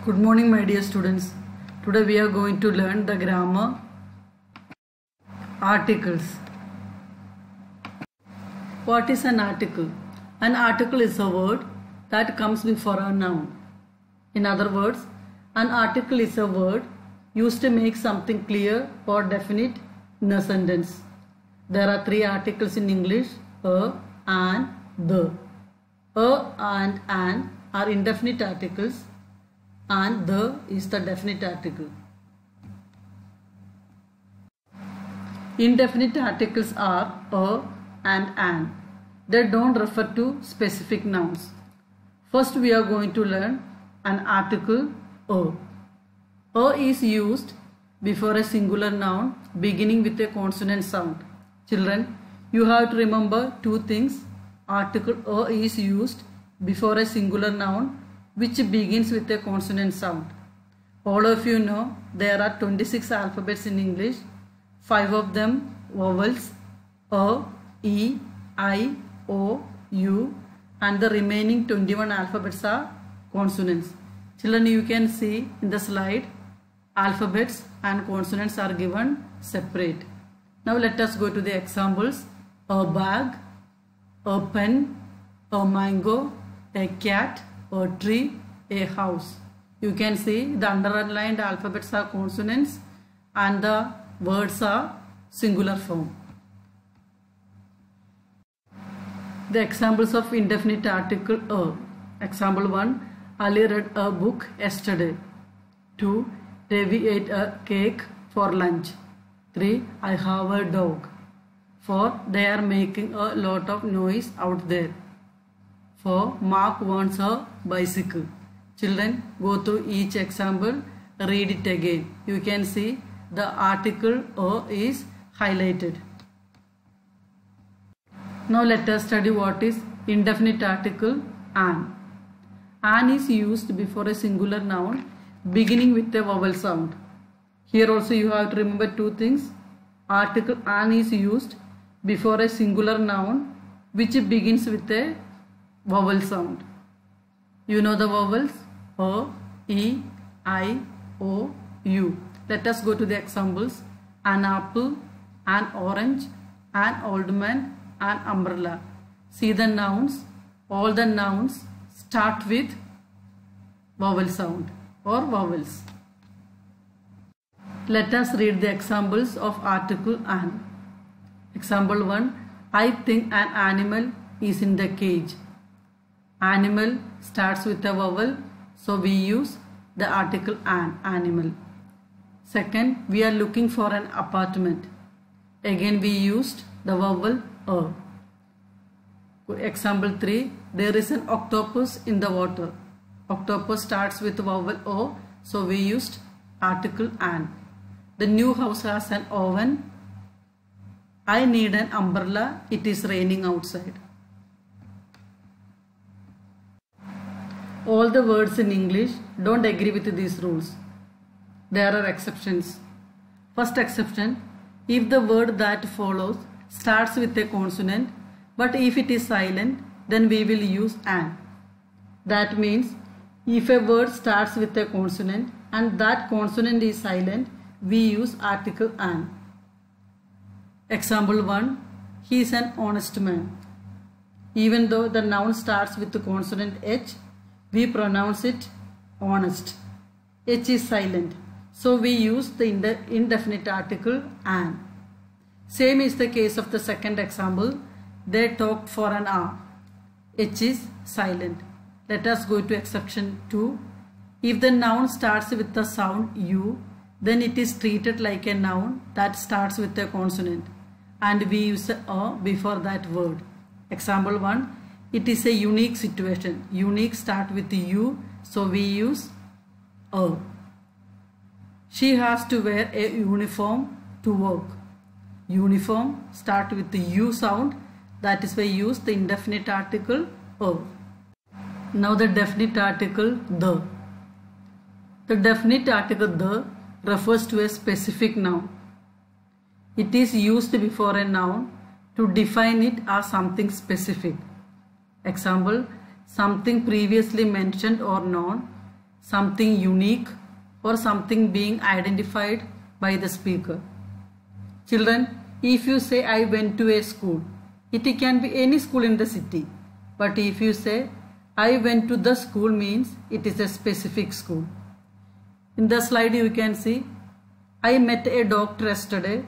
Good morning, my dear students. Today we are going to learn the grammar articles. What is an article? An article is a word that comes before a noun. In other words, an article is a word used to make something clear or definite in a sentence. There are three articles in English: a, an, the. A and an are indefinite articles, and the is the definite article. Indefinite articles are a and an. They don't refer to specific nouns. First we are going to learn an article a. A is used before a singular noun beginning with a consonant sound. Children, you have to remember two things. Article a is used before a singular noun which begins with a consonant sound. All of you know there are 26 alphabets in English. 5 of them vowels: a, e, I, o, u, and the remaining 21 alphabets are consonants. Children, you can see in the slide alphabets and consonants are given separate. Now let us go to the examples: a bag, a pen, a mango, a cat, a tree, a house. You can see the underlined alphabets are consonants and the words are singular form. The examples of indefinite article a. Example 1. Ali read a book yesterday. 2. Ravi ate a cake for lunch. 3. I have a dog. 4. They are making a lot of noise out there. 4. Mark wants a bicycle. Children, go through each example, read it again. You can see the article a is highlighted. Now let us study what is indefinite article an. An is used before a singular noun beginning with a vowel sound. Here also you have to remember two things. Article an is used before a singular noun which begins with a vowel sound. You know the vowels: a, e, I, o, u. Let us go to the examples: an apple, an orange, an old man, an umbrella. See the nouns. All the nouns start with vowel sound or vowels. Let us read the examples of article an. Example 1. I think an animal is in the cage. Animal starts with a vowel, so we use the article an, animal. Second, we are looking for an apartment. Again we used the vowel a. Example 3. There is an octopus in the water. Octopus starts with vowel o, so we used article an. The new house has an oven. I need an umbrella. It is raining outside. All the words in English don't agree with these rules. There are exceptions. First exception: if the word that follows starts with a consonant, but if it is silent, then we will use an. That means if a word starts with a consonant and that consonant is silent, we use article an. Example 1. He is an honest man. Even though the noun starts with the consonant h, we pronounce it honest. H is silent, so we use the indefinite article an. Same is the case of the second example. They talked for an hour. H is silent. Let us go to exception 2. If the noun starts with the sound u, then it is treated like a noun that starts with a consonant, and we use a before that word. Example 1. It is a unique situation. Unique start with u, so we use a. She has to wear a uniform to work. Uniform start with the u sound. That is why we use the indefinite article a. Now the definite article the. The definite article the refers to a specific noun. It is used before a noun to define it as something specific. Example: something previously mentioned or known, something unique, or something being identified by the speaker. Children, if you say I went to a school, it can be any school in the city. But if you say I went to the school means it is a specific school. In the slide you can see I met a doctor yesterday.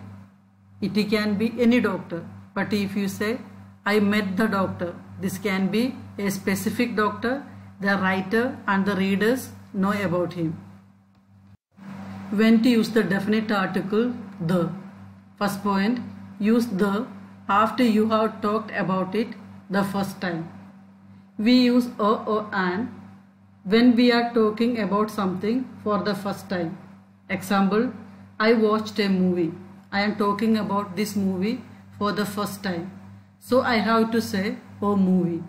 It can be any doctor. But if you say I met the doctor, this can be a specific doctor. The writer and the readers know about him. When to use the definite article the. First point, use the after you have talked about it the first time. We use a or an when we are talking about something for the first time. Example, I watched a movie. I am talking about this movie for the first time. So I have to say a movie.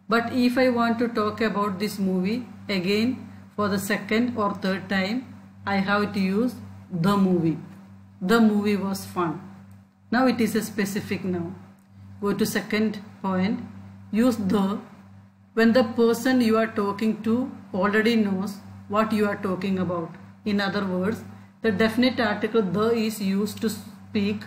But if I want to talk about this movie again for the second or third time, I have to use the movie. The movie was fun. Now it is a specific noun. Go to second point. Use the when the person you are talking to already knows what you are talking about. In other words, the definite article the is used to speak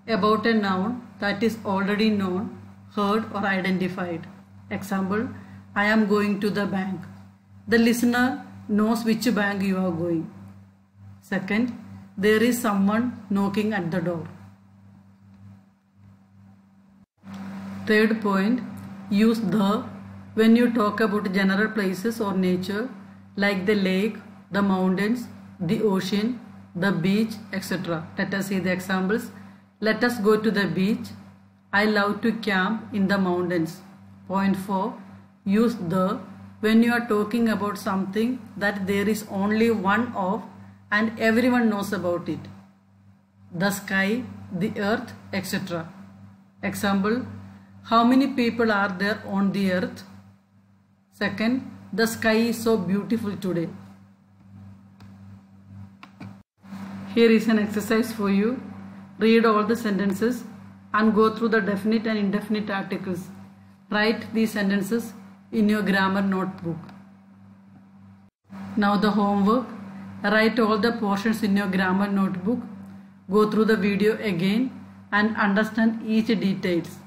about a noun that is already known, heard or identified. Example, I am going to the bank. The listener knows which bank you are going. Second, there is someone knocking at the door. Third point, use the when you talk about general places or nature like the lake, the mountains, the ocean, the beach, etc. Let us see the examples. Let us go to the beach. I love to camp in the mountains. Point 4. Use the when you are talking about something that there is only one of and everyone knows about it. The sky, the earth, etc. Example, how many people are there on the earth? Second, the sky is so beautiful today. Here is an exercise for you. Read all the sentences and go through the definite and indefinite articles. Write these sentences in your grammar notebook. Now the homework. Write all the portions in your grammar notebook. Go through the video again and understand each details.